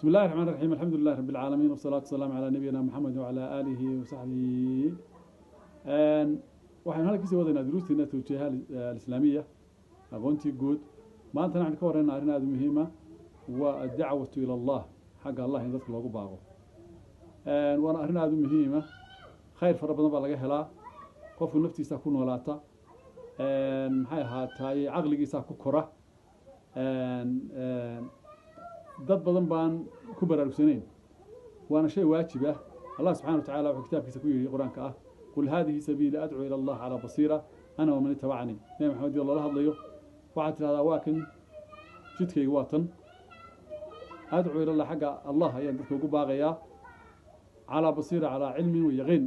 بسم الله الرحمن الرحيم. الحمد لله رب العالمين، والصلاة والسلام على نبينا محمد وعلى آله وصحبه. waxaan halka kasii wadaynaa duruustiina tawjiihaha al-islaamiyya aqoontii guud. maanta waxaan ka waraynaa arrin aad u muhiim ah, waa ad-dacwatu ila Allah, xagga Allah in dadka loogu baaqo. waana arrin aad u muhiim ah, khayr fara badan baa laga helaa, qofku naftiisa ku noolaata, maxay ahaatay caqligiisa ku kora. dad badan baan ku baraarugsanayn, waana shay waajib ah. Allah subxaanahu wa ta'aala wuxuu kitaabkiisa ku yiri quraanka ah: قل هذه سبيل أدعو إلى الله على بصيرة أنا ومن اتبعني. نبي محمد الله هذا له وعد هذا واكن جدك واطن أدعو إلى الله حق الله يندك وقباغيا على بصيرة على علم ويقين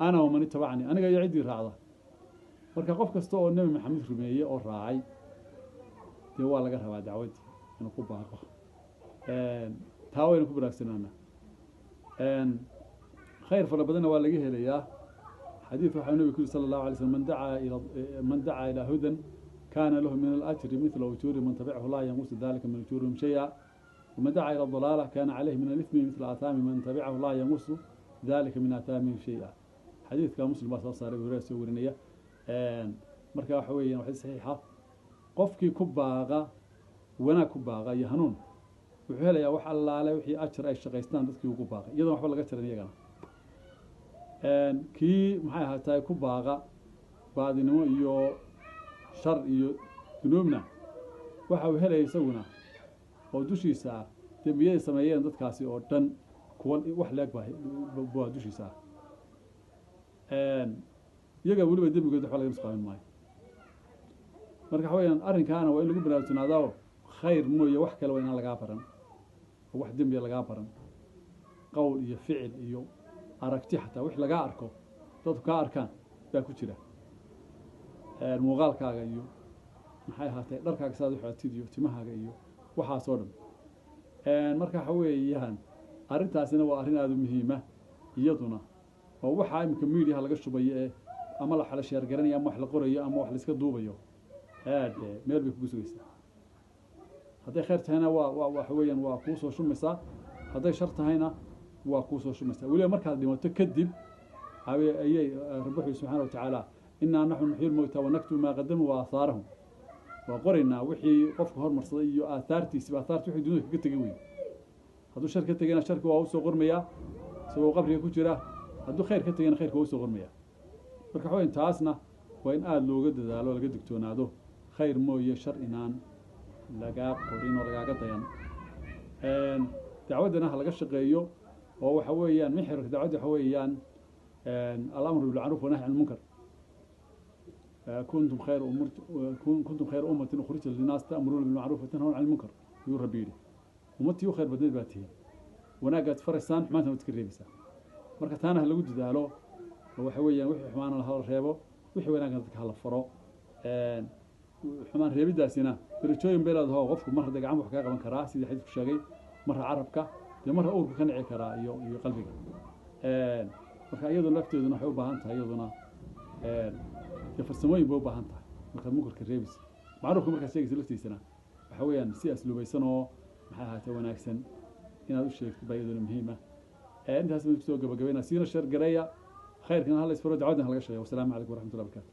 أنا ومن اتبعني. أنا جاي عدي راعة marka qof kasta oo nabi maxamed rumeeyay oo raacay dee waa laga rabaa dacwadii inuu ku baaqo taa waynu ku baraagsanaana khayr fara badan waa laga helayaa. حديث عن النبي صلى الله عليه وسلم: من دعا إلى هدى كان له من الأجر مثل أجور من تبعه لا ينقص ذلك من أجورهم شيئا، ومن دعا إلى الضلالة كان عليه من الإثم مثل آثام من تبعه لا ينقص ذلك من آثامهم شيئا. حديث كان مسلم صار برأس ورنية مركا حويا وحديث صحيحة. قفكي كباغا وانا كباغا يهنون وحيلا يا وح الله عليه وحي أجر أي شقيستان دتكي كباغا يدا وحبا لغا جرن يغانا kii maxay ahaatay ku baaqa baadinimo iyo shar iyo dunuubna waxa uu helay isaguna oo dushiisa dambiyada sameeyeen dadkaasi oo dhan kuwan wax leeg baa dushiisa iyaga waliba dambigooda wax laga misqaamin maayo. marka xawayaan arrinkaana waa in lagu baraarugsanaado khayr mooye wax kale waa in laga baran, wax dambi laga baran, qowl iyo ficil iyo aragti xataa wix laga arko dadku ka arkaan baa ku jira. muuqaalkaaga iyo maxay ahaatay dharkaaga saad u xaatid iyo timahaaga iyo waxaas oo dhan. marka waxa weeyaan arrintaasina waa arrin aad u muhiim ah iyaduna, oo waxa imika media laga shubayo ama la xala sheer garanaya ama wax la qorayo ama wax la iska duubayo meel bay kugu sugaysaa. hadday khayr tahayna waxa weeyaan waa kuu soo shumaysaa, hadday shar tahayna waa kuu soo shumaysaa. weliba markaad dhimato kadib ayay rabbi subxaanahu wa tacaala: innaa naxnu nuxyi lmowta wanaktubu maa qadamuu wa aahaarahum. waa qoraynaa wixii qofka hormarsaday iyo aahaartiisiba. aahaarti wixii dunida kaga tegay wey. hadduu shar ka tegayna sharki waa u soo qormayaa isagoo qabriga ku jira, hadduu khayr ka tegayna khayrka waa u soo qormayaa. marka waxaweyn taasna waa in aada looga dadaalo, laga digtoonaado khayr mooye shar inaan lagaa qorin oo lagaaga dayan. dacwaddana ha laga shaqeeyo oo waxa weeyaan mixirka dacwadda waxa weeyaan al-amru bil ma'ruf wa nahyi 'anil munkar. kuntum khayra ummatin ukhrijat lin-nas ta'muruna bil ma'ruf wa tanhawna 'anil munkar. yuu rabbi yidhi ummadtii u khayr badneed baa tihiin, wanaagaad faraysaan, xumaantana waad iska reebaysaa. marka taana ha lagu dadaalo oo waxa weeyaan wixii xumaana la reebo, wixii wanaagna dadka ha la faro. xumaan reebidaasina darajooyin bay leedahay. qofku mar hadda gacan wax kaga qaban karaa sidii xadiisku sheegay, marra carabka dee marra uurka ka nici karaa iyo qalbiga. marka iyadoo lafteeduna waxay u baahan tahay iyaduna dee farsamooyin bay u baahan tahay markaad munkarka reebaysa. macruufka markaad sheegaysa laftiisana waxa weeyaan si asluubaysan oo maxay ahaatay wanaagsan inaad u sheegto baa iyaduna muhiim ah. intaas baan kusoo gabagabaynaa. siina shar gareeya, khayrkana ha la isfaro, dacwadana ha laga shaqeeyo. wasalaamu calaykum waraxmatullahi wabarakaatu.